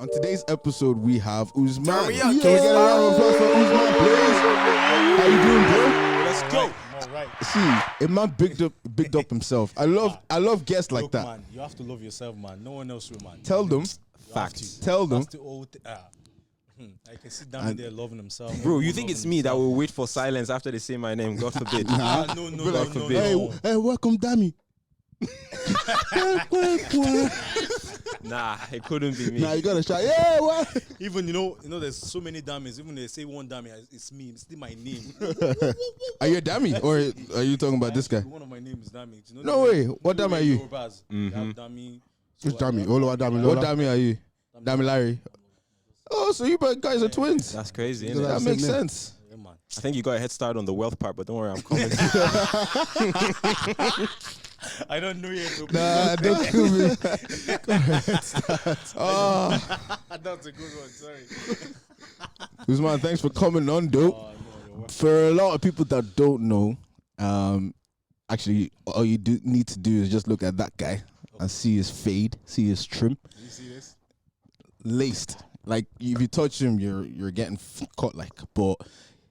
On today's episode, we have Usman. Can we Can we get a round of applause for Usman, please? How you doing, bro? Let's go. All right. See, a man bigged up himself. I love guests like Look, that. man, you have to love yourself, man. No one else will, man. Tell them. Facts. Tell them. That's the old. I can see down there loving himself. Bro, you think it's me that will wait for silence after they say my name? God forbid. No. Hey, welcome, Dammy. Nah, it couldn't be me. Nah, you gotta shout. Yeah, what? Even you know, there's so many dummies. Even they say one dummy, it's me. It's still my name. Are you a Dammy, or are you talking about this guy? One of my names is Dammy. You know No way. What Dammy are you? You have Dammy. Which Dammy? What Dammy are you? Dammy Larry. Oh, so you guys are twins. That's crazy, innit? That makes sense. Yeah, man. I think you got a head start on the wealth part, but don't worry, I'm coming. I don't know yet. Nah, don't kill me. Oh, That's a good one. Sorry. Usman, thanks for coming on, dude. For a lot of people that don't know, actually, all you need to do is just look at that guy and see his fade, see his trim, You see this? laced. Like if you touch him, you're getting cut like. But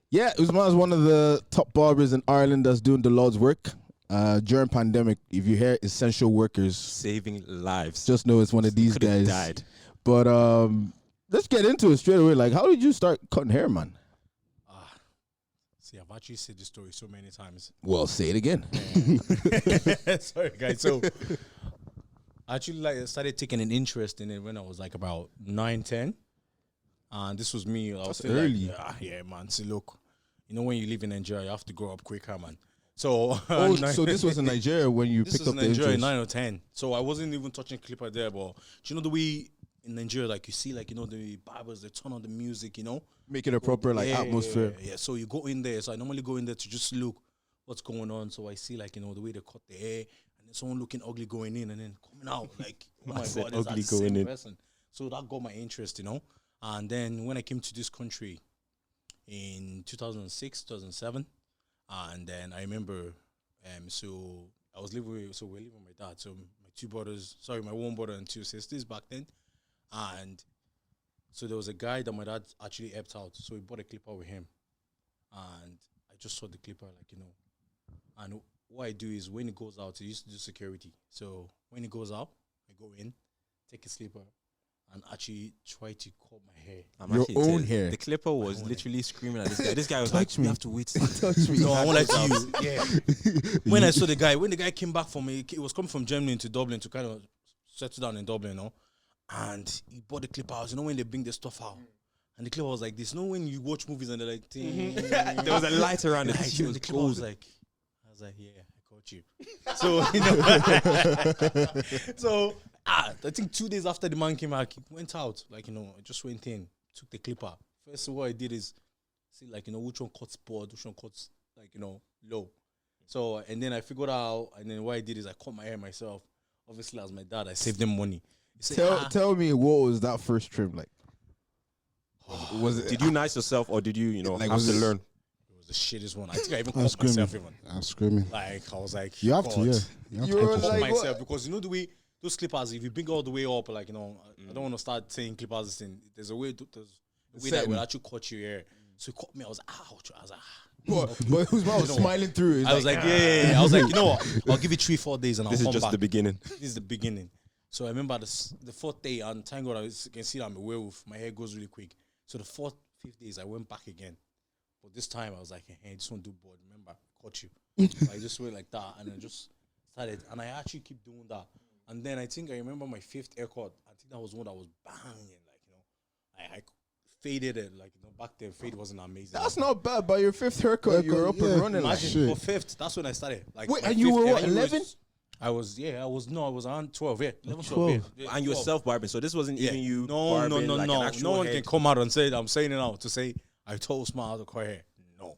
yeah, Usman's one of the top barbers in Ireland that's doing the Lord's work. During pandemic, if you hear essential workers, Saving lives. just know it's one of these Could've guys. died. But let's get into it straight away. Like, how did you start cutting hair, man? See, I've actually said this story so many times. Well, say it again. Sorry, guys. So, I actually started taking an interest in it when I was like about 9, 10. And this was me. I was That's still early. Like, yeah, man. See, look, you know when you live in Nigeria, you have to grow up quicker, man. So, Oh, so this was in Nigeria when you this picked was up in the Nigeria, interest. 9 or 10. So I wasn't even touching clipper there, but do you know the way in Nigeria, like you see, like, you know, the barbers, they turn on the music, you know? Make it a proper like atmosphere. Yeah. So you go in there. So I normally go in there to just look what's going on. So I see, like, you know, the way they cut the hair, and then someone looking ugly going in and then coming out. Like, oh my said God, is that ugly the same going in. person? So that got my interest, you know. And then when I came to this country in 2006, 2007, and then I remember, so I was living with, so we're living with my dad. So my one brother and 2 sisters back then. And so there was a guy that my dad actually helped out. So we bought a clipper with him. And I just saw the clipper, like, you know. And what I do is when it goes out, I used to do security. So when it goes out, I go in, take a slipper, and actually try to cut my hair. I'm Your actually own telling you, hair. The clipper was literally screaming at this guy. This guy was Touch like, me. you have to wait. Touch me. No, I won't lie to you. Yeah. When I saw the guy, when the guy came back from me, he was coming from Germany to Dublin to kind of settle down in Dublin, you know. And he bought the clipper out. You know when they bring the stuff out, and the clipper was like this. You know when you watch movies and they're like, ting, There was a light around it. light, She and was the clipper was gold. like, I was like, yeah, I caught you. So you know, so I think 2 days after the man came out, he went out. Like, you know, I just went in, took the clipper. First, what I did is see, like, you know, which one cuts broad, which one cuts, like, you know, low. So and then I figured out, and then what I did is I cut my hair myself. Obviously, as my dad, I saved them money. He said, Tell me, what was that first trim like? Was it? Did you nice yourself or did you, Like, have was to it- learn? It was the shittest one. I think I even I'm caught myself even. I'm screaming. Like, I was like, You have to, God. yeah. You have You to were cut I yourself. like, myself what? because you know the way those clippers, if you bring all the way up, like, you know, I don't want to start saying clippers. This thing. There's a way that Setting. will actually cut your hair. So he cut me. I was like, ouch. I was like, But Usman was smiling through it. I was like, yeah. I was like, you know what? I'll give it 3-4 days and I'll This is come just back. the beginning. This is the beginning. So I remember the 4th day, and thank God you can see that I'm a werewolf. My hair goes really quick. So the 4th, 5th days, I went back again. But this time I was like, hey, I just won't do board. Remember, I caught you. So I just went like that, and I just started. And I actually keep doing that. And then I think I remember my 5th haircut. I think that was one that was banging. Like, you know, I faded it. Like, you know, back then, fade wasn't amazing. that's not bad. By your 5th haircut, you were up and Yeah. running. Like, Imagine, shit. for 5th, that's when I started. Like, wait, my and you 5th were what, haircut 11? I was around 12, yeah. 11, 12. yeah. And you were 12. self-barbing, so this wasn't even you No, barbing like an actual no one head. can come out and say, I'm saying it now, to say, I told Usman how to cut hair. No.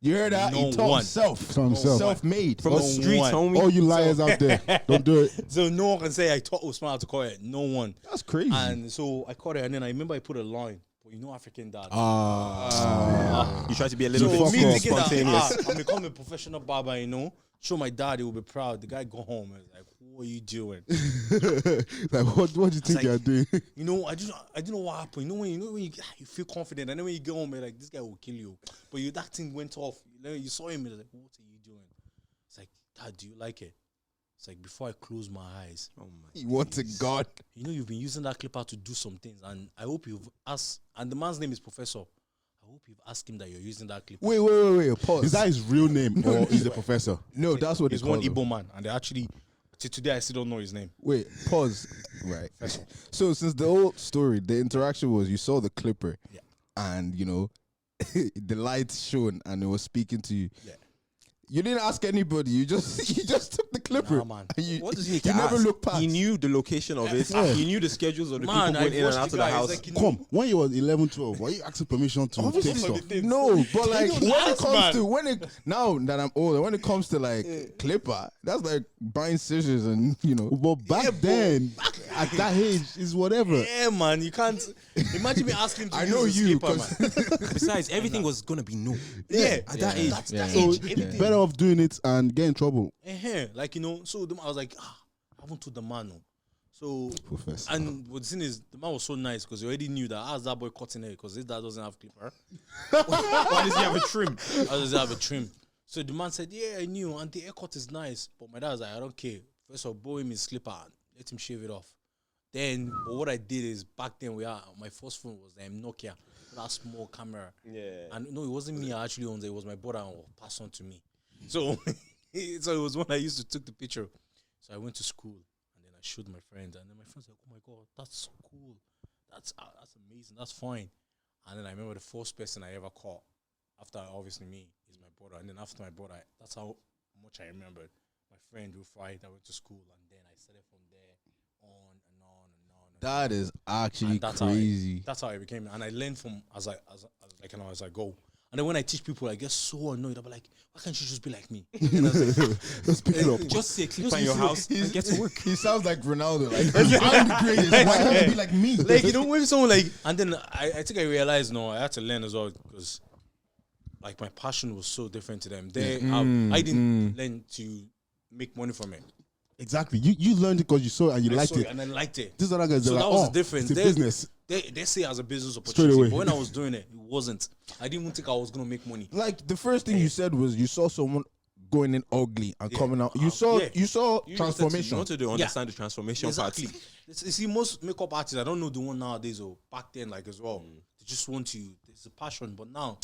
you heard that? No he taught one. himself. Taught himself. Self-made. From No the streets, one. homie. All you liars out there, don't do it. So no one can say I taught Usman how to cut hair. No one. That's crazy. And so I cut it, and then I remember I put a line. But you know African dad. You try to be a little So bit me fuck thinking that spontaneous. I'm becoming a professional barber, you know, show my dad, he will be proud. The guy go home and like, what are you doing? Like, what do you think like, you're doing? You know, I didn't know what happened. You know when you feel confident, and then when you get home, you're like, this guy will kill you. But that thing went off. You saw him, and like, what are you doing? It's like, Dad, do you like it? It's like, before I close my eyes. Oh my. He wanted God. You know, you've been using that clipper to do some things, and I hope you've asked. And the man's name is Professor. I hope you've asked him that you're using that clipper. Wait. Pause. Is that his real name or is the professor? No, that's what He's they one call him. Igbo man, and they actually, till today, I still don't know his name. Wait, pause. Right. So since the whole story, the interaction was you saw the clipper, Yeah. and you know, the light shone, and it was speaking to you. Yeah. You didn't ask anybody. You just took the clipper. Nah, man. And you, What does he need to you never ask? looked past. He knew the location of it. Yeah. He knew the schedules of the Man, people going in and out of the guy. house. It's like, you know, Come, when you was 11, 12, were you asking permission to take stuff? No, but like don't when it ask, comes man. to now that I'm older, when it comes to like clipper, that's like buying scissors and you know. But back then, at that age, is whatever. Yeah, man, you can't. Imagine me asking him to I use know the you, slipper, 'cause- man. Besides, everything was gonna be new. Yeah, At that age. That's that So age. Everything. better off doing it and get in trouble. Like, you know, so I was like, I haven't told the man. No. So, Professor. and what the thing is, the man was so nice because he already knew that as that boy cutting hair because his dad doesn't have clipper. Why does he have a trim? How does he have a trim? So the man said, yeah, I knew, and the haircut is nice. But my dad was like, I don't care. First of all, borrow him his slipper and let him shave it off. Then, but what I did is back then my first phone was Nokia, that small camera. Yeah. And no, it wasn't me I actually owned it. It was my brother and passed on to me. So, so it was when I used to take the picture. So I went to school and then I showed my friend, and then my friend's like, "Oh my god, that's so cool. That's amazing. That's fine." And then I remember the first person I ever caught after obviously me is my brother, and then after my brother, that's how much I remembered. My friend Rufai that went to school, and then I started from there on and on and on. That is actually And that's crazy. That's how I became, and I learned from as I go. And then when I teach people, I get so annoyed. I'll be like, "Why can't you just be like me?" And I was like, Let's pick it up. Just see a clip in your house and get to work. He sounds like Ronaldo. Like I'm the greatest. Why can't you be like me? like, you know, when someone like, and then I think I realized no, I had to learn as well because like my passion was so different to them. I didn't learn to make money from it. Exactly. You learned it because you saw it and you I liked saw it. and I liked it. These other guys, So they're that like, was oh, the difference. it's a They- business. They say as a business Straight opportunity, away. but when I was doing it, it wasn't. I didn't even think I was gonna make money. Like the first thing you said was you saw someone going in ugly and Yeah. coming out. You saw Yeah. you saw You transformation. wanted to understand the transformation Exactly. part. You see, most makeup artists, I don't know the one nowadays or back then, like as well. They just want to. There's a passion, but now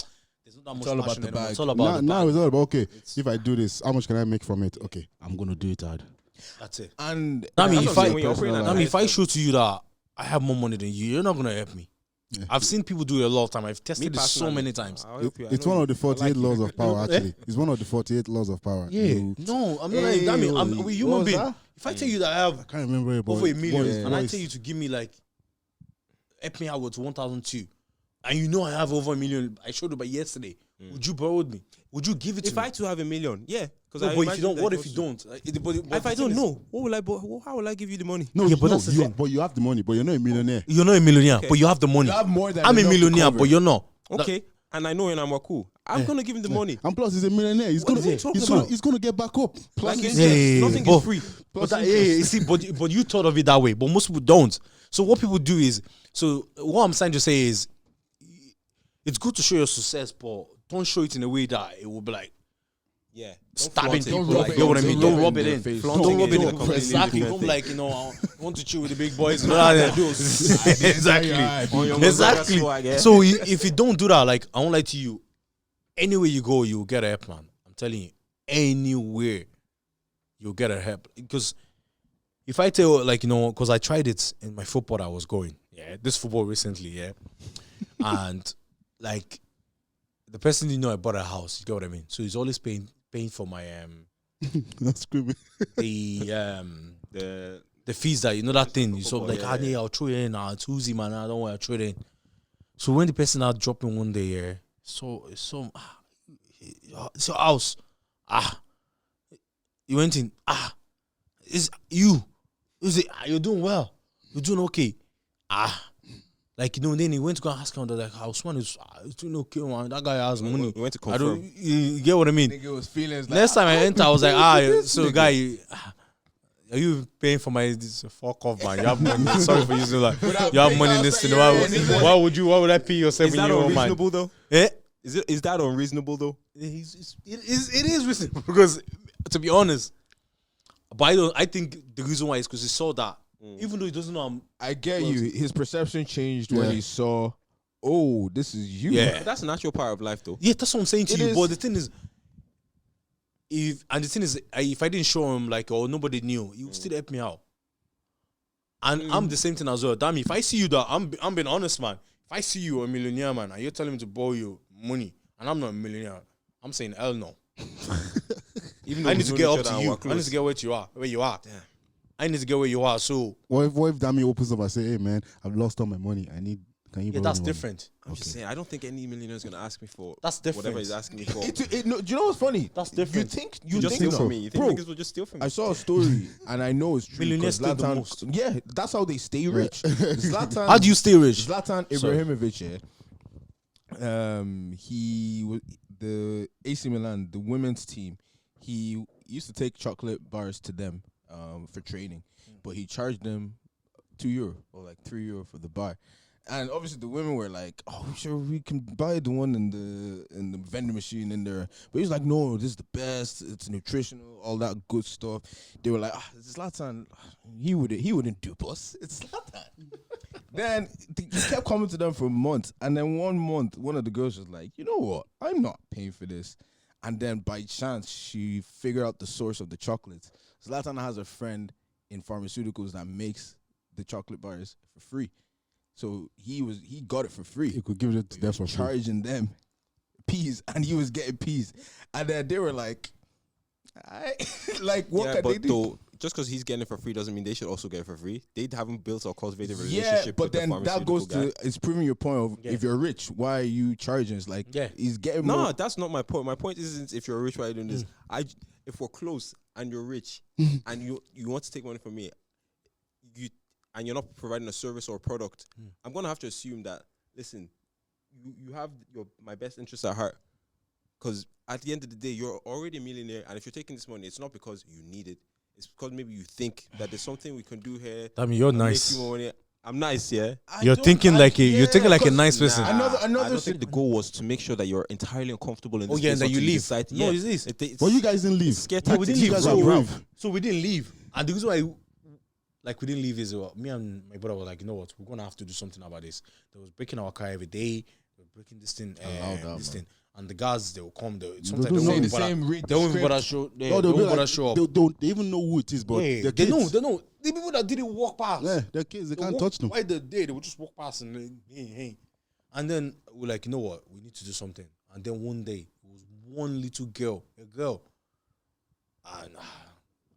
there's not that much all about passion the anymore. bag. It's all about the Now bag. it's all about, okay, if I do this, how much can I make from it? Okay, I'm going to do it hard. That's it. And I mean, That's if what I'm I, saying, when you're operating at I mean, if I highest show to you that I have more money than you, you're not gonna help me. Yeah. I've seen people do it a lot of time. I've Me tested this so personally, many times. I'll help you. I It's know one you. of the I 48 like you. laws of power, actually. It's one of the 48 laws of power. You- No, I'm not like that. Mean, we what human was being. that? If I tell you that I have I can't remember it, but over a million, voice, and I voice. tell you to give me like, help me out with 1,002, and you know I have over a million. I showed you by yesterday. Would you borrow me? Would you give it to If me? I too have a million, yeah. Because No, but if you don't, what if you don't? Like, but If the I thing don't is, know, what will I? How will I give you the money? No, Yeah, but no, that's the you, thing. but you have the money, but you're not a millionaire. you're not a millionaire, Okay. but you have the money. you have more than I'm a enough to millionaire, cover. but you're not. Okay, and I know and I'm cool. I'm gonna give him the money. And plus, he's a millionaire. He's What gonna, are you talking he's gonna, about? he's gonna get back up. Plus, Like you he's- said, Yeah, nothing but- is free. But that, you see, but you thought of it that way, but most people don't. So what people do is, so what I'm trying to say is, it's good to show your success, but don't show it in a way that it will be like Yeah, stabbing flaunt it. people. Don't rub Like, it you know what I in. mean? Don't Don't rub rub it it in. in their face. Don't Flaunting rub it it is in. a completely Exactly. different Don't thing. like, I want to chill with the big boys. You know how they do. Exactly. On your Exactly. swag, yeah. So if you don't do that, like I won't lie to you, anywhere you go, you'll get a help, man. I'm telling you, anywhere you'll get a help. Because if I tell, like, you know, because I tried it in my football I was going, yeah, this football recently, yeah, and like the person didn't know I bought a house. You get what I mean? So he's always paying for my That's screaming. the fees that, you know, that thing. So like, yeah, yeah, I'll throw it in. It's Uzi, man. I don't want to throw it in. So when the person out dropping one day, yeah, it's your house. You went in. It's you. Uzi, you're doing well. You're doing okay. Like, you know, then he went to go and ask him, like, Usman is doing okay, man. That guy has money. We went to I don't, confirm. you get what I mean? Nigga was feelings like Next time I enter, I was like, so guy, Are you paying for my fuck off, man? You have money. Sorry for using that. You have money in this thing. Why would I pay your Is that 7-year-old man? unreasonable though? Eh? Is that unreasonable though? It is reasonable because, to be honest, but I think the reason why is because he saw that, even though he doesn't know. I get you. His perception changed when he saw, oh, this is you. Yeah, But that's a natural part of life though. yeah, that's what I'm saying to It you. is. But the thing is, if I didn't show him like, or nobody knew, he would still help me out. And I'm the same thing as well. Damn, if I see you that I'm being honest, man. If I see you a millionaire, man, and you're telling me to borrow you money, and I'm not a millionaire, I'm saying hell no. Even though I need we've to known get each up other to and you. we're I need close. to get where you are. Damn. I need to get where you are. So What if Dami opens up and say, hey man, I've lost all my money. Can you borrow that's me money?" different. I'm just saying, I don't think any millionaire is gonna ask me for That's different. whatever he's asking me for. No, do you know what's funny? That's different. You Just think steal so. from me. You think Bro, niggas will just steal from me? I saw a story and I know it's true. Millionaires 'cause steal the Zlatan- most. Yeah, that's how they stay rich. Zlatan, How do you stay rich? Zlatan Sorry. Ibrahimovic, he was the AC Milan, the women's team. He used to take chocolate bars to them for training, but he charged them €2 or like €3 for the bar. And obviously the women were like, "Oh, sure, we can buy the one in the vending machine in there." But he's like, "No, this is the best. It's nutritional, all that good stuff." They were like, "Zlatan, he wouldn't dupe us. It's Zlatan." Then he kept coming to them for months, and then one month, one of the girls was like, "You know what? I'm not paying for this." And then by chance, she figured out the source of the chocolates. Zlatan has a friend in pharmaceuticals that makes the chocolate bars for free. So he got it for free. You could give it to them for free. Charging them peas, and he was getting peas. And then they were like, like, what Yeah, can they but do? though, just because he's getting it for free doesn't mean they should also get it for free. They haven't built or cultivated a Yeah, relationship but with the then that goes pharmaceutical to, it's proving your point of, if you're rich, why are you charging? It's like, he's getting No, more. that's not my point. My point isn't if you're rich, why are you doing this? If we're close and you're rich and you want to take money from me, and you're not providing a service or a product, I'm gonna have to assume that, listen, you have my best interests at heart. Because at the end of the day, you're already a millionaire, and if you're taking this money, it's not because you need it. It's because maybe you think that there's something we can do here. I mean, you're and make nice. you more money. I'm nice, yeah. You're thinking like a nice person. Another I don't think the goal was to make sure that you're entirely uncomfortable in this place and then you until leave. decide- No, yeah. it's this. But you guys didn't leave. Scare No, we tactics. didn't You leave. guys are brave. So we didn't leave. And the reason why, we didn't leave is me and my brother were like, you know what, we're gonna have to do something about this. They was breaking our car every day. They were breaking this thing, and the guys they will come. Sometimes don't they know won't the even bother- same read they won't even script. bother show. They No, they'll won't be bother like, show up. they even know who it is, but Yeah, they're they kids. know. The people that didn't walk past. Yeah, they're kids. They can't walk, touch them. Why they would just walk past and hey. And then we're like, you know what? We need to do something. And then one day, it was one little girl, a girl. And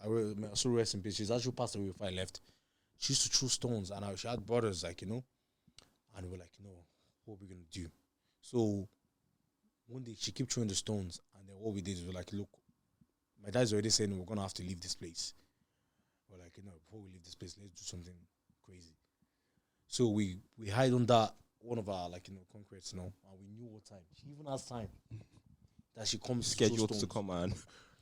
I saw rest in peace. She's actually passed away before I left. She used to throw stones, and she had brothers, like, and we're like, what are we going to do? So one day, she kept throwing the stones, and then what we did is we're like, look, my dad's already saying we're going to have to leave this place. We're like, before we leave this place, let's do something crazy. So we hide under one of our, concretes, and we knew what time. She even has time that she comes Scheduled to come on.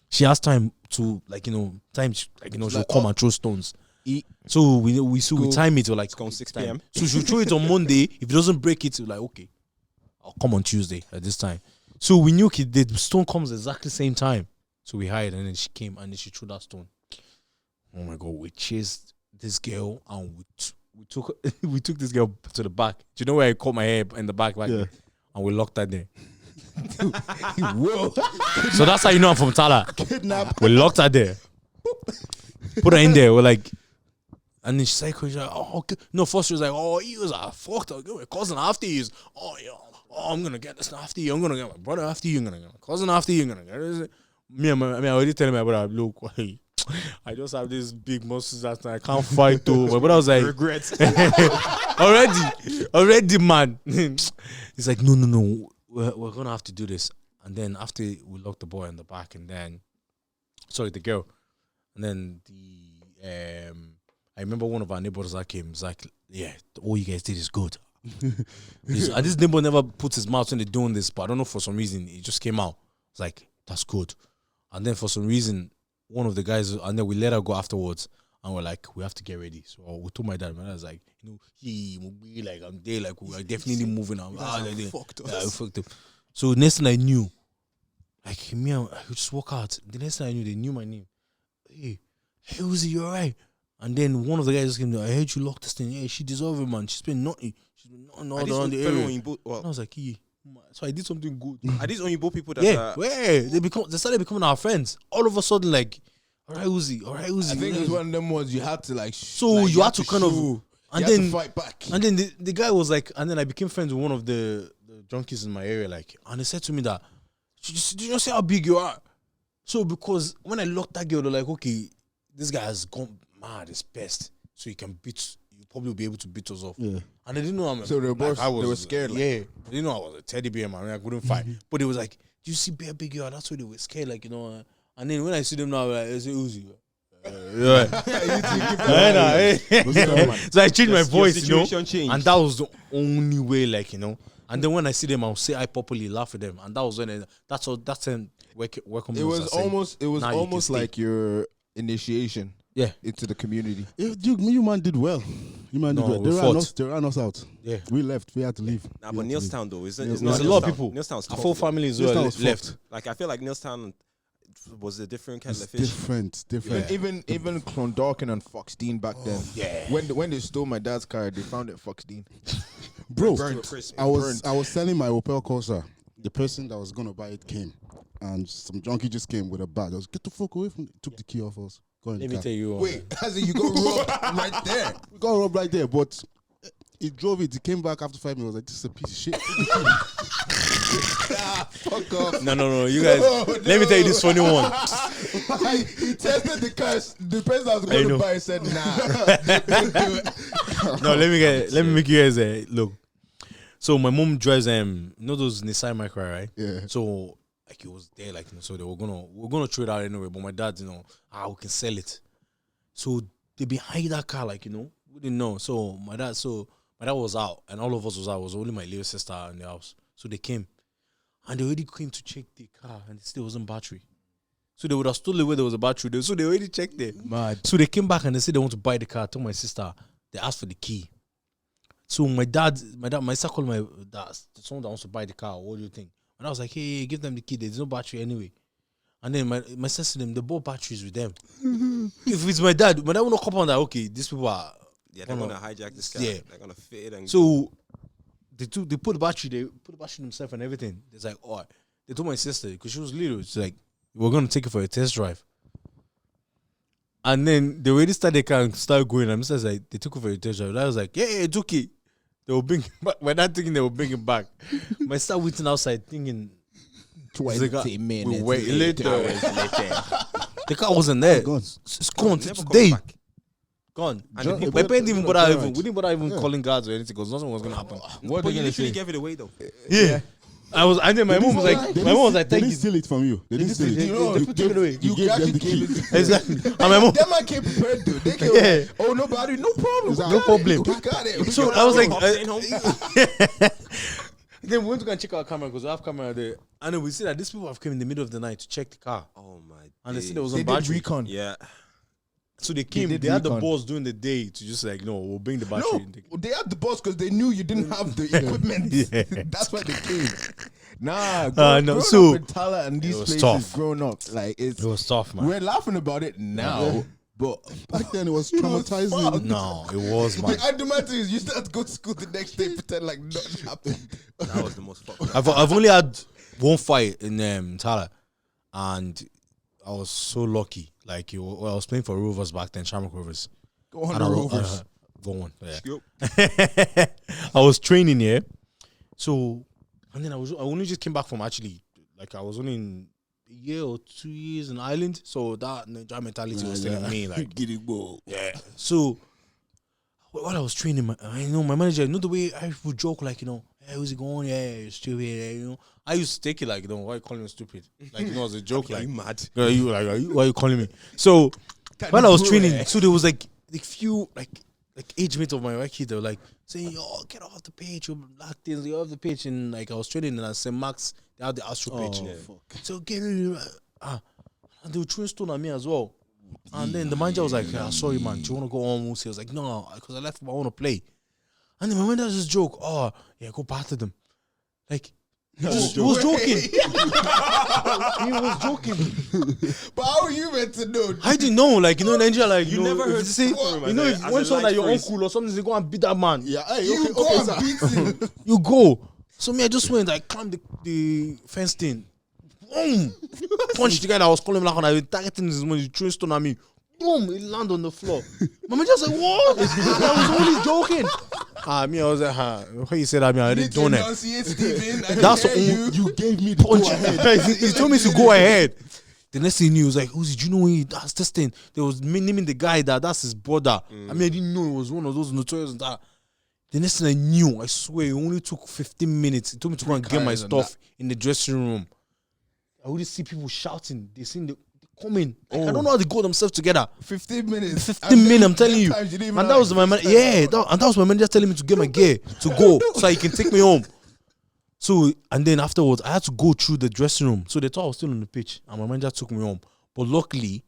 She has time to, she'll come and throw stones. So we time it to It's gone 6 p.m. So she'll throw it on Monday. If it doesn't break it, we're like, okay, I'll come on Tuesday at this time. So we knew the stone comes exactly same time. So we hide, and then she came, and then she threw that stone. Oh my God, we chased this girl, and we took this girl to the back. Do you know where I caught my hair in the back there? And we locked her there. Whoa. So that's how you know I'm from Tallaght. Kidnap. We locked her there. Put her in there. We're like, and then she's like, oh, okay. No, first she was like, oh, you was fucked up. Your cousin after you. Oh, yeah. Oh, I'm gonna get this after you. I'm gonna get my brother after you. I'm gonna get my cousin after you. I'm gonna get this. I already telling my brother, look, I just have this big muscles that I can't fight too. My brother was like, Regrets. already, man. He's like, no, we're gonna have to do this. And then after we locked the boy in the back, and then, the girl, and then I remember one of our neighbors that came. Was like, yeah, all you guys did is good. And this neighbor never puts his mouth when they're doing this, but I don't know, for some reason it just came out. It's like, that's good. And then for some reason, one of the guys, and then we let her go afterwards. And we're like, we have to get ready. So we told my dad. My dad was like, he will be like, I'm there, like we're definitely moving. I'm fucked us. Yeah, we fucked up. So next thing I knew, like me, I would just walk out. The next thing I knew, they knew my name. Hey, Uzi, you alright? And then one of the guys just came. I heard you locked this thing. Yeah, she deserves it, man. She's been naughty. She's been naughty all around the area. And I was like, so I did something good. Are these Oyinbo people that They started becoming our friends. All of a sudden, like, all right, Uzi. I think it was one of them ones you had to like. So like, you had to kind of, and then then fight back. And then the guy was like, and then I became friends with one of the junkies in my area, like, and they said to me that, did you see how big you are? So because when I locked that girl, they're like, okay, this guy has gone mad, it's best, so you probably be able to beat us off. Yeah. And I didn't know So they were scared. Like. Yeah, they didn't know I was a teddy bear, man. I couldn't fight. But it was like, do you see bare big girl? That's why they were scared, like, And then when I see them now, like, I say Uzi. So I changed my voice, and that was the only way, like, And then when I see them, I'll say I properly laugh at them, and that was when that's welcome. It was almost like your initiation. Yeah, into the community. You man did well. You man did well. They ran us out. Yeah, we left. We had to leave. Nah, but Neilstown though, there's a lot of people. Neilstown's full families left. Like I feel like Neilstown was a different kind of fish. Different. Yeah. Even Clondalkin and Foxdean back then. Yeah. When they stole my dad's car, they found it Foxdean. Bro, I was selling my Opel Corsa. The person that was gonna buy it came, and some junkie just came with a bag. I was get the fuck away from it. Took the key off us. Let me tell you. Wait, as you got robbed right there. We got robbed right there, but he drove it. He came back after 5 minutes. I was like, this is a piece of shit. Fuck off. No. You guys, let me tell you this funny one. He tested the car. The person that was going to buy it said, nah. No, let me make you guys look. So my mom drives those Nissan Micra, right? Yeah. So like it was there, like so we're gonna throw it out anyway. But my dad, we can sell it. So they behind that car, like we didn't know. So my dad was out, and all of us was out. It was only my little sister in the house. So they came, and they already came to check the car, and it still wasn't battery. So they would have stolen where there was a battery. So they already checked it. Mad. So they came back and they said they want to buy the car. I told my sister, they asked for the key. So my sister called my dad, someone that wants to buy the car. What do you think? And I was like, hey, give them the key. There's no battery anyway. And then my sister, they bought batteries with them. If it's my dad will not come on that, okay, these people are... Yeah, they're going to hijack this car. Yeah. They're going to fit it. And so they put the battery themselves and everything. It's like, oh, they told my sister, because she was little, it's like, we're going to take it for a test drive. And then they already started the car and started going. And my sister's like, they took it for a test drive. I was like, yeah, it's okay. They will bring back. By that thinking they will bring it back. My sister waiting outside thinking 20 minutes later. The car wasn't there. It's gone today. Gone. And my parents didn't bother we didn't bother even calling guards or anything because nothing was gonna happen. What are you literally gave it away though? Yeah. And then my mom was like, they didn't steal it from you. They didn't steal it. They took it away. You gave them actually the key. Exactly. And my mom. That man came prepared, dude. They came oh, nobody, no problem. No problem. We got it. So I was like, then we went to go and check our camera because we have camera there. And then we see that these people have come in the middle of the night to check the car. Oh my. And they said there was a battery. Recon. Yeah. So they came. They had the boss during the day to just like, no, we'll bring the battery. No, they had the boss because they knew you didn't have the equipment. Yeah. That's why they came. Nah, no. So up in Tallaght and these places tough. Growing up, like it was tough, man. We're laughing about it now, but back then it was traumatizing. No, it was, man. And the matter is, you still have to go to school the next day, pretend like nothing happened. That was the most fucked. I've only had one fight in Tallaght, and I was so lucky. Like, I was playing for Rovers back then, Shamrock Rovers. Go on, Rovers. Go on. Yeah. I was training here, so and then I only just came back from actually, like I was only in a year or 2 years in Ireland, so that Nigerian mentality was still in me. Like, get it, ball. Yeah. So while I was training, my manager, the way I would joke, like, hey, how's it going? Yeah, you're stupid. Yeah, I used to take it like, why are you calling me stupid? Like, as a joke. Like, are you mad? Why are you calling me? So while I was training, so there was like few like age mates of my white kid. They were like saying, "Yo, get off the pitch, you black things, get off the pitch." And like I was training in St. Mark's, they had the Astro pitch. Fuck. So get rid of I and they were throwing stone at me as well. And then the manager was like, sorry man, do you want to go home? He was like, no, because I left, I want to play. And then my manager just joke, oh yeah, go back to them. Like he was joking. He was joking. But how are you meant to know? I didn't know, like, you know, in Nigeria, like, You never heard say, you know, if when someone like your uncle or something, they go and beat that man. Yeah, hey, You go and beat him. You go. So me, I just went, I climbed the fence thing. Boom! Punched the guy that was calling me like, and I was targeting his money, he threw a stone at me. Boom! It landed on the floor. My man just like, what? I was only joking. Me, I was like, when you said that, I didn't do it. That's You gave me the punch. go ahead. He told me to go ahead. The next thing he knew, he was like, Uzi, do you know when he does this thing? There was me naming the guy that's his brother. I mean, I didn't know it was one of those notorious and that. The next thing I knew, I swear, it only took 15 minutes. He told me to go and get my stuff in the dressing room. I already see people shouting. They seen the coming. Like, I don't know how they got themselves together. 15 minutes. 15 minutes, I'm telling you. And that was my man. Yeah, and that was my man just telling me to get my gear to go so he can take me home. So, and then afterwards, I had to go through the dressing room. So they thought I was still on the pitch, and my man just took me home. But luckily,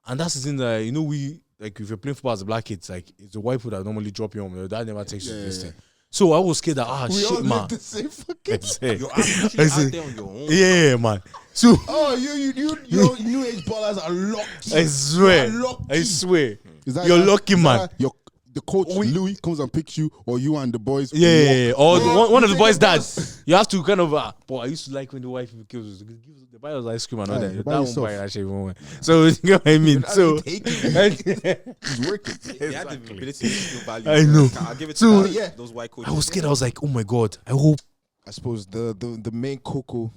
and that's the thing that, you know, we, like, if you're playing football as a black kid, it's like, it's the white people that normally drop you home. Your dad never takes you to this thing. So I was scared that, We shit, all man. live the same fucking. You're actually out there on your own. Yeah, man. So, You new age ballers are lucky. I swear. You are lucky. I swear. Is that You're that- lucky, is man. that the coach Louis comes and picks you, or you and the boys. Yeah. Or one of the take boys' a dads. bus. You have to kind of, but I used to like when the wife kills us. The buy us ice cream and all Aye, that. buy That yourself. one buy actually one. So, you know what I mean? So, He's working. They had the ability to feel value. I know. I'll give it to So, those white coaches. I was scared. I was like, oh my God. I hope. I suppose the main cocoa.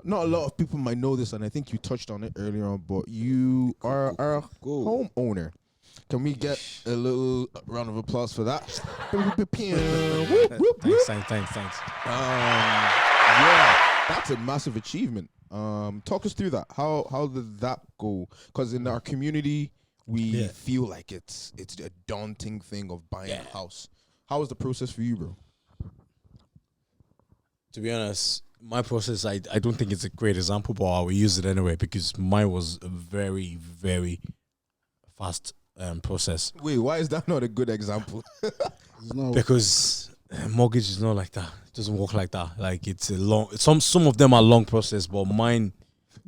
Not a lot of people might know this, and I think you touched on it earlier on. But you are a homeowner. Can we get a little round of applause for that? Thanks. Yeah, that's a massive achievement. Talk us through that. How did that go? Because in our community, we feel like it's a daunting thing of buying a house. How was the process for you, bro? To be honest, my process, I don't think it's a great example, but I will use it anyway because mine was a very, very fast process. Wait, why is that not a good example? Because mortgage is not like that. It doesn't work like that. Like it's a long. Some of them are long process, but mine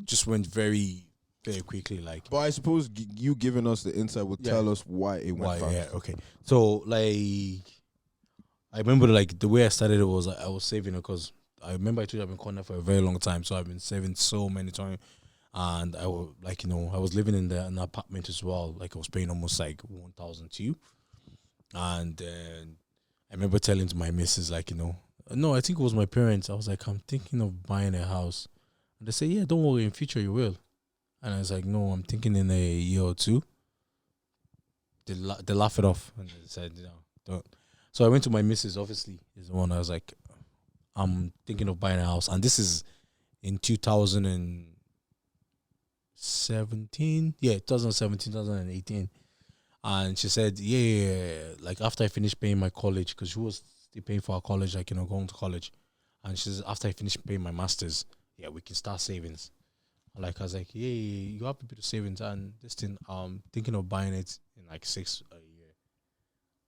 just went very, very quickly. Like, But I suppose you giving us the insight would tell us why it went fast. Yeah, okay. So like, I remember like the way I started it was I was saving because I remember I told you I've been calling for a very long time, so I've been saving so many times. And I was like, you know, I was living in an apartment as well. Like I was paying almost like 1,200, and I remember telling to my missus, like, you know, no, I think it was my parents. I was like, I'm thinking of buying a house, and they say, yeah, don't worry, in future you will. And I was like, no, I'm thinking in a year or two. They laugh it off, and they said, you know, don't. So I went to my missus. Obviously, is the one. I was like, I'm thinking of buying a house, and this is in 2017, 2018. And she said, yeah, like after I finished paying my college, because she was still paying for her college, like, you know, going to college. And she says, after I finish paying my master's, yeah, we can start savings. Like, I was like, yeah, you have a bit of savings, and this thing, thinking of buying it in like 6 a year.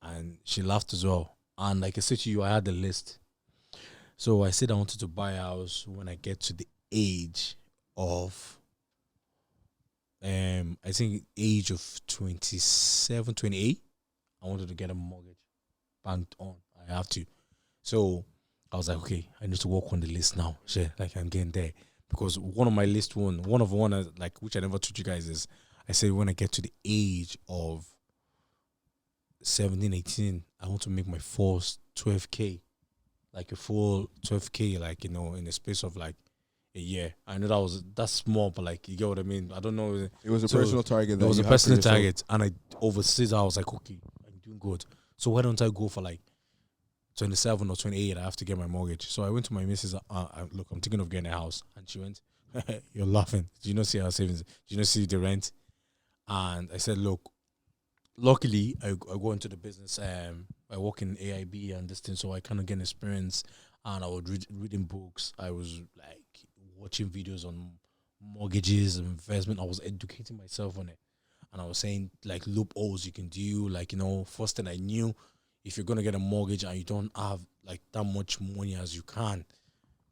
And she laughed as well. And like I said to you, I had the list. So I said I wanted to buy a house when I get to the age of I think age of 27, 28, I wanted to get a mortgage banked on. I have to. So I was like, okay, I need to work on the list now. Sure, like I'm getting there. Because one of my list one like which I never told you guys is I said when I get to the age of 17, 18, I want to make my first 12K. Like a full 12K, like, you know, in the space of like a year. I know that's small, but like, you get what I mean? I don't know. It was a personal target. It was a personal target, and I overseas. I was like, okay, I'm doing good. So why don't I go for like 27 or 28? I have to get my mortgage. So I went to my missus. Look, I'm thinking of getting a house, and she went, "You're laughing. Do you not see our savings? Do you not see the rent?" And I said, "Look, luckily I go into the business. I work in AIB and this thing, so I kind of get experience. And I was reading books. I was like watching videos on mortgages and investment. I was educating myself on it, and I was saying like loopholes you can do. Like, you know, first thing I knew, if you're gonna get a mortgage and you don't have like that much money as you can,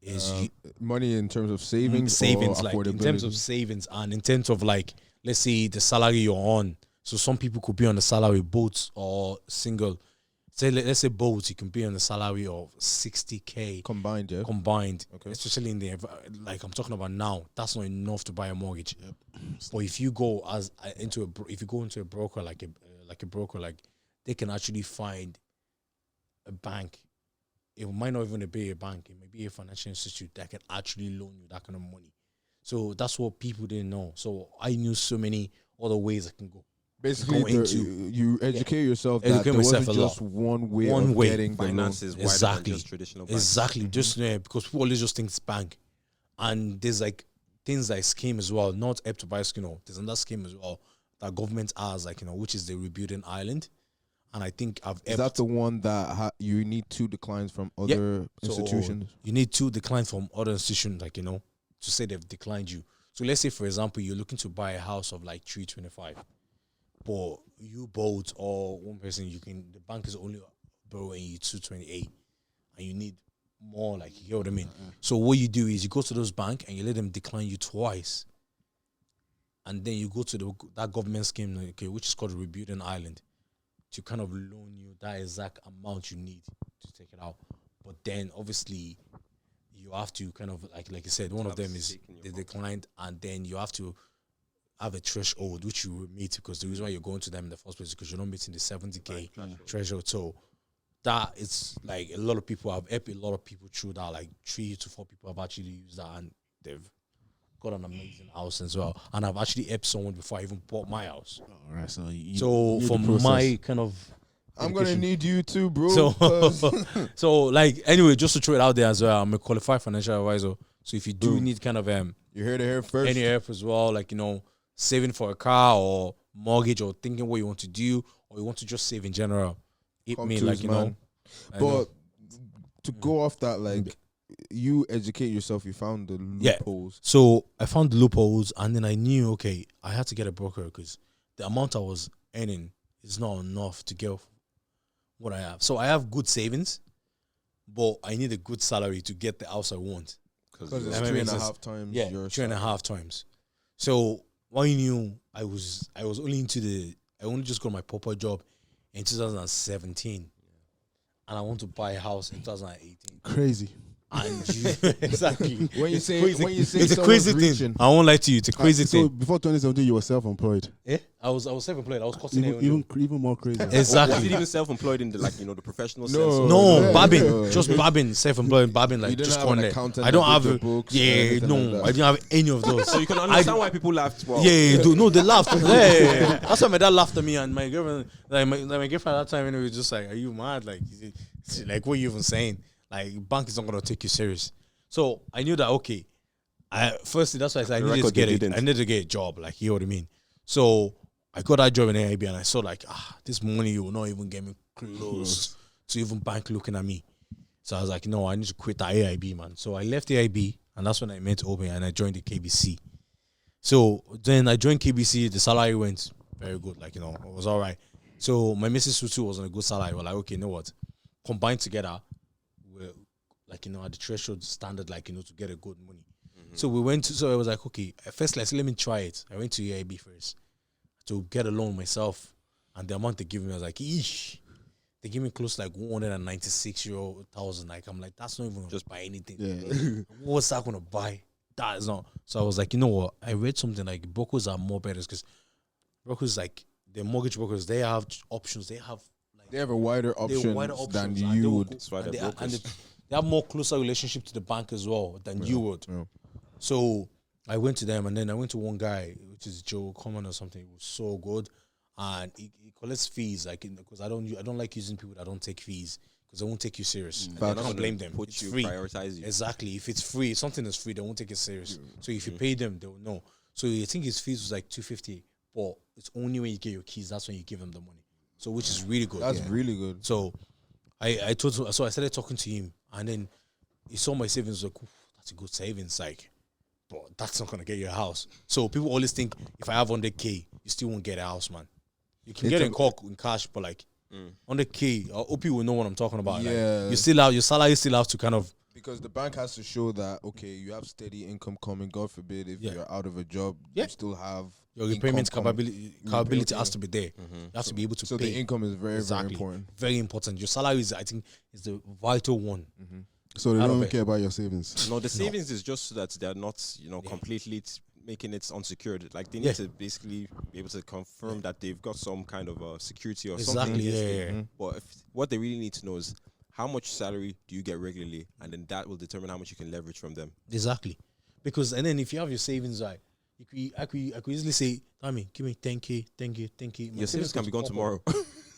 is money in terms of savings, or like in terms of savings, and in terms of like, let's say the salary you're on. So some people could be on the salary both or single. Say let's say both, you can be on the salary of 60K combined, yeah, combined. Okay. Especially in the like I'm talking about now, that's not enough to buy a mortgage. Yep. But if you go into a broker like a broker, like they can actually find a bank. It might not even be a bank. It may be a financial institute that can actually loan you that kind of money. So that's what people didn't know. So I knew so many other ways I can go. Basically, you educate yourself that Educate there myself wasn't a just lot. one way One of way. getting the loan. Finances wider Exactly. than just traditional banks. Exactly. Just because people always just think it's bank. And there's like things like scheme as well, not Help to Buy scheme. You know, there's another scheme as well that government has, like, you know, which is the Rebuilding Ireland. And I think Is that the one that you need 2 declines from other institutions? So you need 2 declines from other institutions, like, you know, to say they've declined you. So let's say, for example, you're looking to buy a house of like 325, but you both or one person, the bank is only borrowing you 228, and you need more, like, you know what I mean? So what you do is you go to those bank and you let them decline you twice, and then you go to that government scheme, okay, which is called Rebuilding Ireland, to kind of loan you that exact amount you need to take it out. But then obviously you have to kind of like you said, one of them is they declined, and then you have to have a threshold which you will meet, because the reason why you're going to them in the first place is because you're not meeting the 70K threshold. So that is like a lot of people have helped a lot of people through that. Like 3 to 4 people have actually used that, and they've got an amazing house as well. And I've actually helped someone before I even bought my house. All right, So from my kind of I'm gonna need you too, bro. So like anyway, just to throw it out there as well, I'm a qualified financial advisor. So if you do need kind of you heard it here first. any help as well, like, you know, saving for a car or mortgage, or thinking what you want to do, or you want to just save in general, hit me, like, you know. But to go off that, like, you educate yourself, you found the loopholes. So I found the loopholes, and then I knew, okay, I had to get a broker, because the amount I was earning is not enough to get what I have. So I have good savings, but I need a good salary to get the house I want. Because it's 3.5 times. Yeah, your 3.5 times. So what I knew, I was only I only just got my proper job in 2017, and I want to buy a house in 2018. Crazy. And exactly. When you say it's a crazy thing. I won't lie to you. It's a crazy So thing. before 2017, you were self-employed. Yeah, I was self-employed. I was cutting hair. Even more crazy. Exactly. Was it even self-employed in the, like, you know, the professional sense? No, Yeah. babbing, just babbing, self-employed, babbing, like, You didn't just have going an there. accountant I don't that have did a, your books or anything like that. I didn't have any of those. So you can understand why people laughed. Well, No, they laughed. Yeah. That's why my dad laughed at me, and my girlfriend, my girlfriend at that time, was just like, "Are you mad? Like, what are you even saying? Like, bank is not gonna take you serious." So I knew that, okay. Firstly, that's why I said I needed to get a job, like, you know what I mean. So I got that job in AIB, and I saw, like, this money will not even get me close to even bank looking at me. So I was like, no, I need to quit that AIB, man. So I left AIB, and that's when I met Obi, and I joined the KBC. So then I joined KBC. The salary went very good, like, you know, it was all right. So my Mrs. Sutu was on a good salary. We're like, okay, you know what? Combined together, we're, like, you know, at the threshold standard, like, you know, to get a good money. So we went to, so I was like, okay, first, let me try it. I went to AIB first to get a loan myself. And the amount they give me, I was like, eesh. They give me close to like 196,000. Like, I'm like, that's not even going to just buy anything. Yeah. What's that going to buy? That is not. So I was like, you know what? I read something like brokers are more better, because brokers, like, the mortgage brokers, they have options. They have a wider options than you would. They have more closer relationship to the bank as well than you would. Yeah. So I went to them, and then I went to one guy, which is Joe Common or something. It was so good, and he collects fees, like, because I don't like using people that don't take fees, because they won't take you serious. And I don't blame them. It's free. Prioritize you. Exactly. If it's free, something is free, they won't take it serious. So if you pay them, they'll know. So I think his fees was like 250, but it's only when you get your keys, that's when you give them the money. So which is really good. That's really good. So I started talking to him, and then he saw my savings, like, that's a good savings. Like, but that's not gonna get you a house. So people always think if I have 100K, you still won't get a house, man. You can get it in cash, but like 100K, OP will know what I'm talking about. Yeah. Like, you still have your salary still has to kind of, because the bank has to show that okay, you have steady income coming. God forbid if you're out of a job, you still have your repayment capability has to be there. You have to be able to so pay. the income is very very important. Very important. Your salary is, I think, is the vital one. So they don't care about your savings. No, the savings is just so that they're not, completely making it unsecured. Like they need to basically be able to confirm that they've got some kind of security or something. Exactly. But what they really need to know is how much salary do you get regularly, and then that will determine how much you can leverage from them. Exactly. Because and then if you have your savings, right, I could easily say, Tommy, give me 10K. Your savings can be gone tomorrow.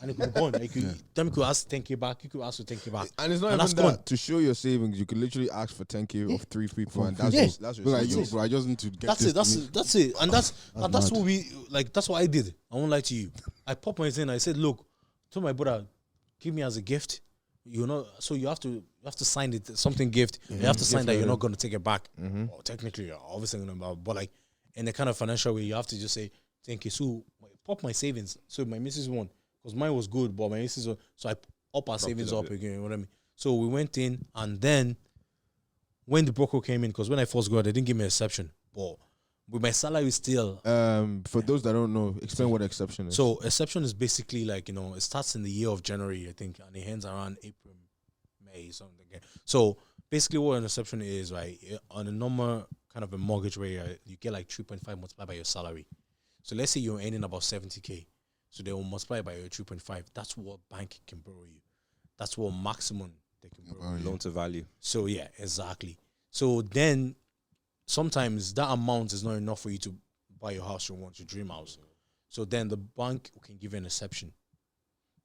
And it could be gone. Like Tommy could ask 10K back, you could ask for 10K back. And it's not even that. To show your savings, you could literally ask for 10K of 3 people, and that's your savings. Bro, I just need to get that's it. And that's what we like. That's what I did. I won't lie to you. I popped my thing. I said, look, to my brother, give me as a gift. So you have to sign it, something gift. You have to sign that you're not going to take it back. Well, technically, you're obviously going to, but like in a kind of financial way, you have to just say, thank you. So pop my savings. So my missus won because mine was good, but my missus won. So I up our savings up again. You know what I mean? So we went in, and then when the broker came in, because when I first got, they didn't give me an exception, but with my salary still. For those that don't know, explain what exception is. So exception is basically like, it starts in the year of January, I think, and it ends around April, May, something like that. So basically what an exception is, right, on a normal kind of a mortgage where you get like 3.5 multiplied by your salary. So let's say you're earning about 70K. So they will multiply by your 3.5. That's what bank can borrow you. That's what maximum they can borrow you. Loan to value. So yeah, exactly. So then sometimes that amount is not enough for you to buy your house you want, your dream house. So then the bank can give you an exception.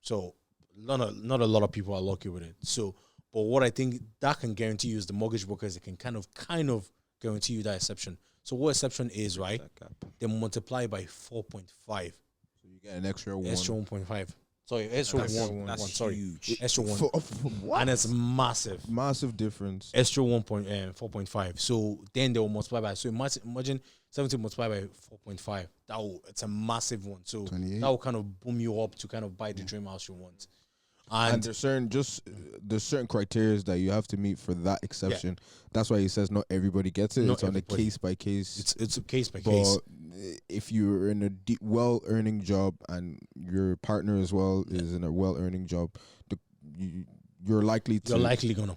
So not a lot of people are lucky with it. So, but what I think that can guarantee you is the mortgage brokers. They can kind of guarantee you that exception. So what exception is, right? They multiply by 4.5. So you get an extra 1. Extra 1.5. Sorry, extra one. That's sorry, huge. extra 1. What? And it's massive. Massive difference. Extra 4.5. So then they will multiply by. So imagine 70 multiplied by 4.5. It's a massive one. So 28. that will kind of boom you up to kind of buy the dream house you want. And there's certain criteria that you have to meet for that exception. That's why he says not everybody gets it. It's on a case by case. It's a case by case. If you're in a well-earning job and your partner as well is in a well-earning job, you're likely gonna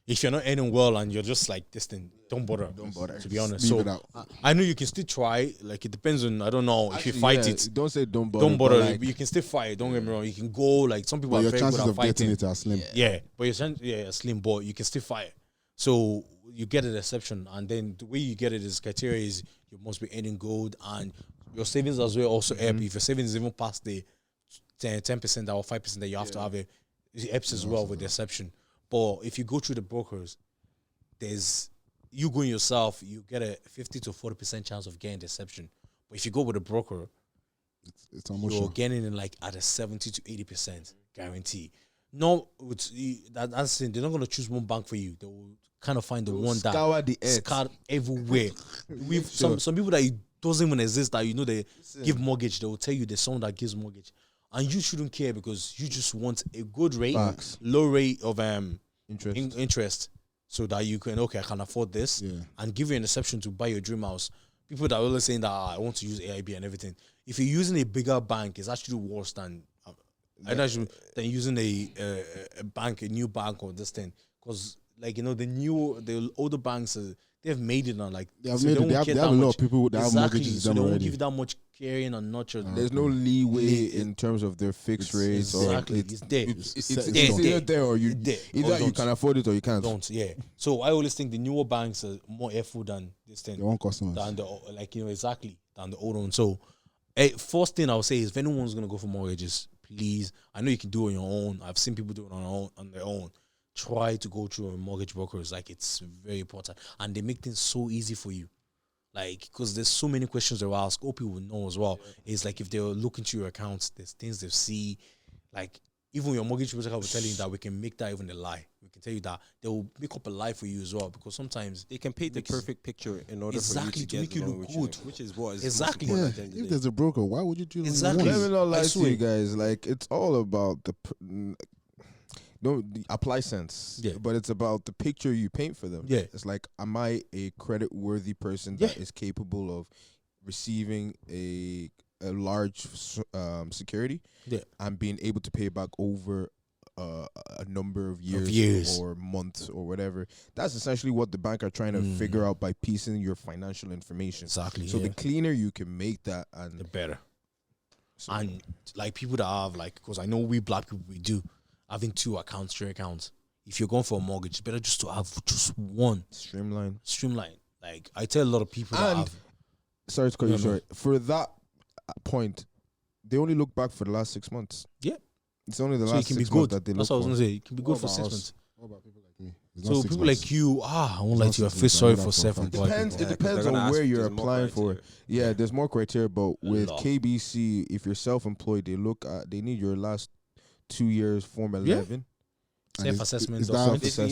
If you're not earning well and you're just like this thing, don't bother. To be honest, so I know you can still try. Like it depends on, I don't know, if you fight it. Don't say don't bother. Don't bother. Like, you can still fight. Don't get me wrong. You can go, like some people are very good at fighting. It are slim. Yeah, but your chances, slim, but you can still fight. So you get an exception, and then the way you get it is criteria is you must be earning gold, and your savings as well also help. If your savings is even past the 10% or 5% that you have to have, it helps as well with the exception. But if you go through the brokers, there's you going yourself, you get a 50 to 40% chance of getting the exception. But if you go with a broker, you're getting in like at a 70 to 80% guarantee. No, that's the thing. They're not going to choose one bank for you. They will kind of find the one that scour everywhere. With some people that it doesn't even exist that they give mortgage. They will tell you there's someone that gives mortgage, and you shouldn't care because you just want a good rate, low rate of interest, so that you can I can afford this and give you an exception to buy your dream house. People that are always saying that I want to use AIB and everything. If you're using a bigger bank, it's actually worse than using a bank, a new bank or this thing, because the older banks they've made it on they have a lot of people that have mortgages so done they won't already. give that much caring and nurture. There's no leeway in terms of their fixed rates. Exactly, It's there. Or you either you can afford it or you can't. So I always think the newer banks are more helpful than this thing. They want customers. Than the than the old one. So first thing I would say is if anyone's gonna go for mortgages, please, I know you can do it on your own. I've seen people do it on their own. Try to go through a mortgage brokers. Like, it's very important, and they make things so easy for you. Like, because there's so many questions they will ask. OP will know as well. It's like if they look into your accounts, there's things they see. Like, even your mortgage broker will tell you that we can make that even a lie. we can tell you that they will make up a lie for you as well, because sometimes They can paint the perfect picture in order Exactly, for you to to make you get look along with good. which is what is Exactly. most Yeah, important at the end of if the there's a broker, why would you do that? Exactly. Let me not lie to swear. you guys. Like, it's all about the apply sense. Yeah. But it's about the picture you paint for them. Yeah. It's like, am I a credit worthy person that is capable of receiving a large security Yeah. and being able to pay back over a number of years, years. or months or whatever. That's essentially what the bank are trying to figure out by piecing your financial information. Exactly. So yeah. the cleaner you can make that, the and better. so And like people that have like, because I know we black people, we do having 2 accounts, 3 accounts. If you're going for a mortgage, it's better just to have just one. streamline. Like I tell a lot of people that And have. sorry to cut you No. short. For that point, they only look back for the last 6 months. Yeah. It's only the So it last can be 6 months good. that they That's look what I was for. gonna say. It can be good What for about 6 us? months. What about people like me? It's not So 6 people months. like you, I won't It's lie not to you. I 6 feel months. I sorry know for that for a fact. self-employed Depends. people. It depends on where you're applying for. Yeah, there's more criteria, but with lot. KBC, if you're self-employed, they need your last 2 years Form 11. Self-assessment is that- document. Basically,